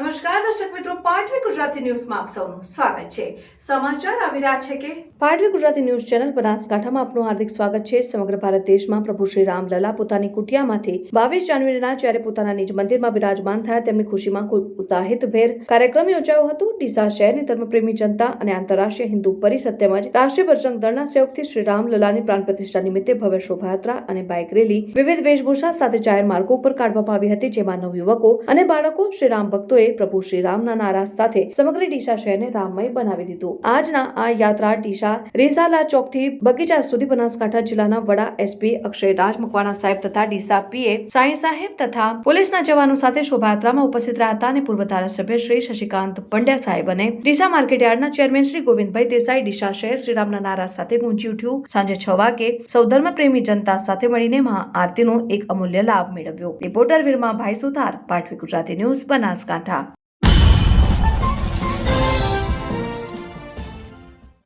નમસ્કાર દર્શક મિત્રો, પાટવી ગુજરાતી ન્યૂઝમાં આપ સૌનું સ્વાગત છે। સમાચાર આવી રહ્યા છે કે પાટવી ગુજરાતી ન્યૂઝ ચેનલ બનાસકાંઠામાં આપનું હાર્દિક સ્વાગત છે। સમગ્ર ભારત દેશમાં પ્રભુ શ્રી રામલલા પોતાની કુટિયામાંથી 22 જાન્યુઆરીના જ્યારે પોતાના નિજ મંદિરમાં બિરાજમાન થયા તેમની ખુશીમાં ખૂબ ઉત્સાહિતભેર કાર્યક્રમ યોજાયો હતો। ડીસા શહેરની ધર્મપ્રેમી જનતા અને આંતરરાષ્ટ્રીય હિન્દુ પરિષદ તેમજ રાષ્ટ્રીય બજરંગ દળના સહયોગથી શ્રી રામલલાની પ્રાણ પ્રતિષ્ઠા નિમિત્તે ભવ્ય શોભાયાત્રા અને બાઇક રેલી વિવિધ વેશભૂષા સાથે જાહેર માર્ગો પર કાઢવામાં આવી હતી, જેમાં નવયુવકો અને બાળકો શ્રી રામ ભક્તોએ પ્રભુ શ્રી રામના નારા સાથે સમગ્ર ડીસા શહેરને રામમય બનાવી દીધું। આજના આ યાત્રા ડીસા રેસાલા ચોકથી બગીચા સુધી બનાસકાંઠા જિલ્લાના વડા એસપી અક્ષય રાજ મકવાણા સાહેબ તથા ડીસા પીએ સાઈ સાહેબ તથા પોલીસના જવાનો સાથે શોભાયાત્રામાં ઉપસ્થિત રહ્યા હતા અને પૂર્વ ધારાસભ્ય શ્રી શશિકાંત પંડ્યા સાહેબ અને ડીસા માર્કેટયાર્ડના ચેરમેન શ્રી ગોવિંદભાઈ દેસાઈ ડીસા શહેર શ્રીરામના નારા સાથે ગુંજી ઉઠ્યું। સાંજે 6 વાગે સૌ ધર્મપ્રેમી જનતા સાથે મળીને મહાઆરતીનો એક અમૂલ્ય લાભ મેળવ્યો। રિપોર્ટર વીરમાભાઈ સુથાર, પાટવી ગુજરાતી ન્યૂઝ, બનાસકાંઠા।